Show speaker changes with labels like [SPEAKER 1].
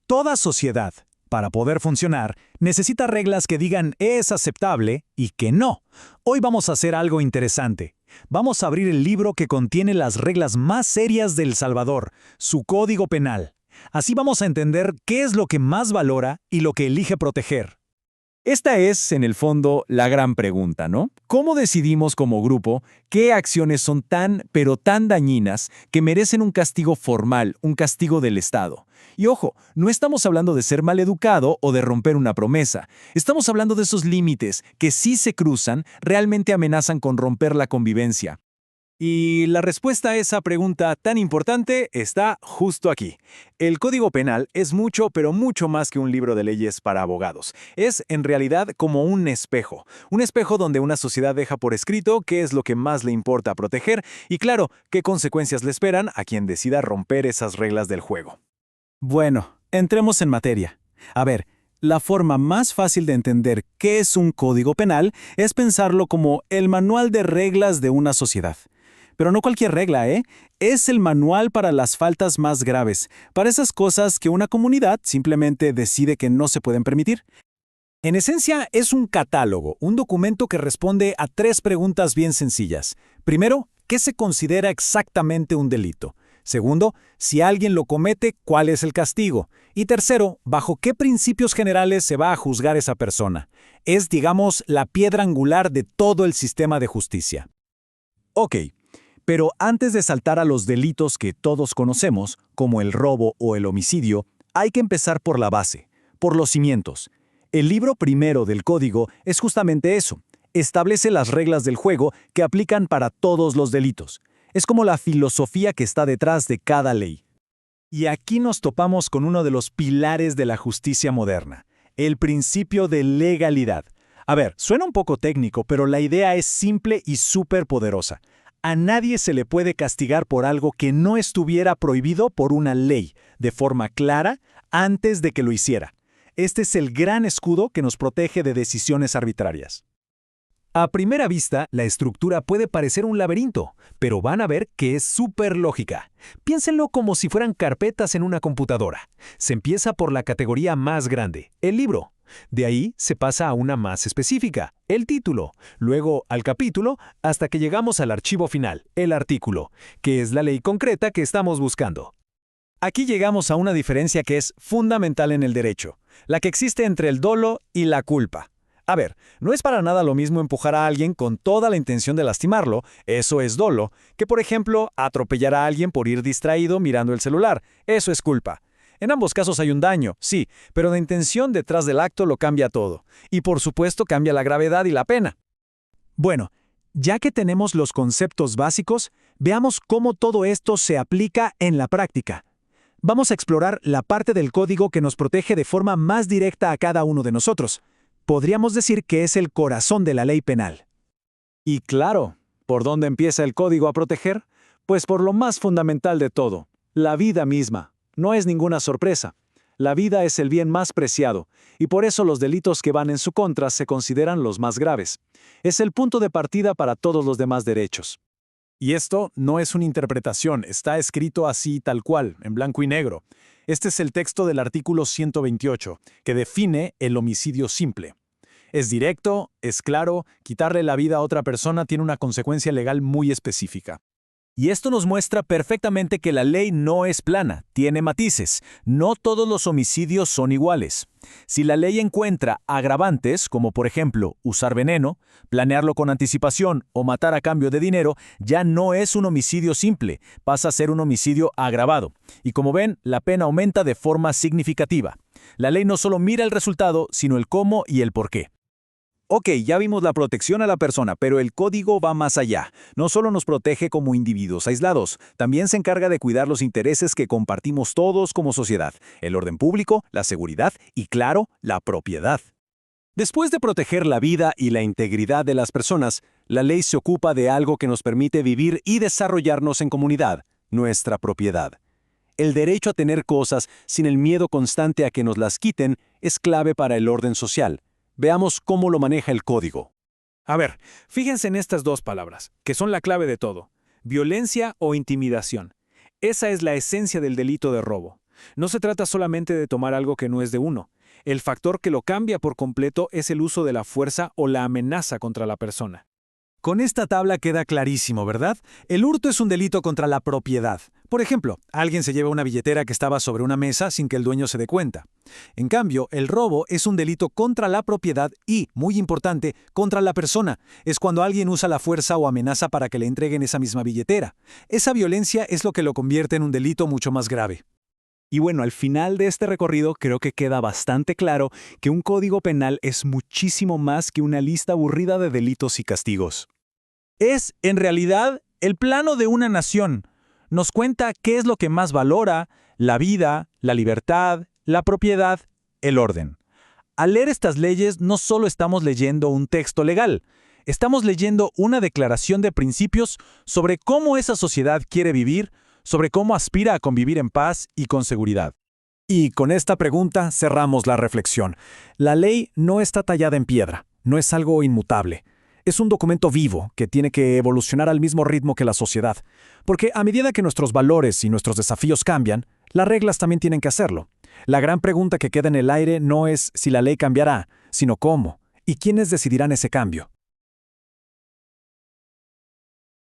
[SPEAKER 1] Toda sociedad, para poder funcionar, necesita reglas que digan es aceptable y que no. Hoy vamos a hacer algo interesante. Vamos a abrir el libro que contiene las reglas más serias de El Salvador, su Código Penal. Así vamos a entender qué es lo que más valora y lo que elige proteger.
[SPEAKER 2] Esta es, en el fondo, la gran pregunta, ¿no? ¿Cómo decidimos como grupo qué acciones son tan, pero tan dañinas que merecen un castigo formal, un castigo del Estado? Y ojo, no estamos hablando de ser maleducado o de romper una promesa. Estamos hablando de esos límites que, si se cruzan, realmente amenazan con romper la convivencia.
[SPEAKER 3] Y la respuesta a esa pregunta tan importante está justo aquí. El Código Penal es mucho, pero mucho más que un libro de leyes para abogados. Es, en realidad, como un espejo donde una sociedad deja por escrito qué es lo que más le importa proteger y, claro, qué consecuencias le esperan a quien decida romper esas reglas del juego.
[SPEAKER 1] Bueno, entremos en materia. A ver, la forma más fácil de entender qué es un código penal es pensarlo como el manual de reglas de una sociedad. Pero no cualquier regla, ¿eh? Es el manual para las faltas más graves, para esas cosas que una comunidad simplemente decide que no se pueden permitir. En esencia, es un catálogo, un documento que responde a 3 preguntas bien sencillas. Primero, ¿qué se considera exactamente un delito? Segundo, si alguien lo comete, ¿cuál es el castigo? Y tercero, ¿bajo qué principios generales se va a juzgar esa persona? Es, digamos, la piedra angular de todo el sistema de justicia.
[SPEAKER 2] Ok. Pero antes de saltar a los delitos que todos conocemos, como el robo o el homicidio, hay que empezar por la base, por los cimientos. El libro primero del código es justamente eso. Establece las reglas del juego que aplican para todos los delitos. Es como la filosofía que está detrás de cada ley.
[SPEAKER 1] Y aquí nos topamos con uno de los pilares de la justicia moderna, el principio de legalidad. A ver, suena un poco técnico, pero la idea es simple y súper poderosa. A nadie se le puede castigar por algo que no estuviera prohibido por una ley, de forma clara, antes de que lo hiciera. Este es el gran escudo que nos protege de decisiones arbitrarias. A primera vista, la estructura puede parecer un laberinto, pero van a ver que es súper lógica. Piénsenlo como si fueran carpetas en una computadora. Se empieza por la categoría más grande, el libro. De ahí se pasa a una más específica, el título, luego al capítulo, hasta que llegamos al archivo final, el artículo, que es la ley concreta que estamos buscando. Aquí llegamos a una diferencia que es fundamental en el derecho, la que existe entre el dolo y la culpa. A ver, no es para nada lo mismo empujar a alguien con toda la intención de lastimarlo, eso es dolo, que por ejemplo atropellar a alguien por ir distraído mirando el celular, eso es culpa. En ambos casos hay un daño, sí, pero la intención detrás del acto lo cambia todo. Y por supuesto cambia la gravedad y la pena. Bueno, ya que tenemos los conceptos básicos, veamos cómo todo esto se aplica en la práctica. Vamos a explorar la parte del código que nos protege de forma más directa a cada uno de nosotros. Podríamos decir que es el corazón de la ley penal.
[SPEAKER 3] Y claro, ¿por dónde empieza el código a proteger? Pues por lo más fundamental de todo, la vida misma. No es ninguna sorpresa. La vida es el bien más preciado, y por eso los delitos que van en su contra se consideran los más graves. Es el punto de partida para todos los demás derechos.
[SPEAKER 1] Y esto no es una interpretación, está escrito así tal cual, en blanco y negro. Este es el texto del artículo 128, que define el homicidio simple. Es directo, es claro, quitarle la vida a otra persona tiene una consecuencia legal muy específica. Y esto nos muestra perfectamente que la ley no es plana, tiene matices. No todos los homicidios son iguales. Si la ley encuentra agravantes, como por ejemplo usar veneno, planearlo con anticipación o matar a cambio de dinero, ya no es un homicidio simple, pasa a ser un homicidio agravado. Y como ven, la pena aumenta de forma significativa. La ley no solo mira el resultado, sino el cómo y el por qué.
[SPEAKER 3] Ok, ya vimos la protección a la persona, pero el código va más allá. No solo nos protege como individuos aislados, también se encarga de cuidar los intereses que compartimos todos como sociedad, el orden público, la seguridad y, claro, la propiedad.
[SPEAKER 1] Después de proteger la vida y la integridad de las personas, la ley se ocupa de algo que nos permite vivir y desarrollarnos en comunidad, nuestra propiedad. El derecho a tener cosas sin el miedo constante a que nos las quiten es clave para el orden social. Veamos cómo lo maneja el código.
[SPEAKER 3] A ver, fíjense en estas 2 palabras, que son la clave de todo. Violencia o intimidación. Esa es la esencia del delito de robo. No se trata solamente de tomar algo que no es de uno. El factor que lo cambia por completo es el uso de la fuerza o la amenaza contra la persona.
[SPEAKER 1] Con esta tabla queda clarísimo, ¿verdad? El hurto es un delito contra la propiedad. Por ejemplo, alguien se lleva una billetera que estaba sobre una mesa sin que el dueño se dé cuenta. En cambio, el robo es un delito contra la propiedad y, muy importante, contra la persona. Es cuando alguien usa la fuerza o amenaza para que le entreguen esa misma billetera. Esa violencia es lo que lo convierte en un delito mucho más grave.
[SPEAKER 2] Y bueno, al final de este recorrido creo que queda bastante claro que un código penal es muchísimo más que una lista aburrida de delitos y castigos.
[SPEAKER 1] Es, en realidad, el plano de una nación. Nos cuenta qué es lo que más valora: la vida, la libertad, la propiedad, el orden. Al leer estas leyes no solo estamos leyendo un texto legal, estamos leyendo una declaración de principios sobre cómo esa sociedad quiere vivir, sobre cómo aspira a convivir en paz y con seguridad. Y con esta pregunta cerramos la reflexión. La ley no está tallada en piedra, no es algo inmutable. Es un documento vivo que tiene que evolucionar al mismo ritmo que la sociedad, porque a medida que nuestros valores y nuestros desafíos cambian, las reglas también tienen que hacerlo. La gran pregunta que queda en el aire no es si la ley cambiará, sino cómo, y quiénes decidirán ese cambio.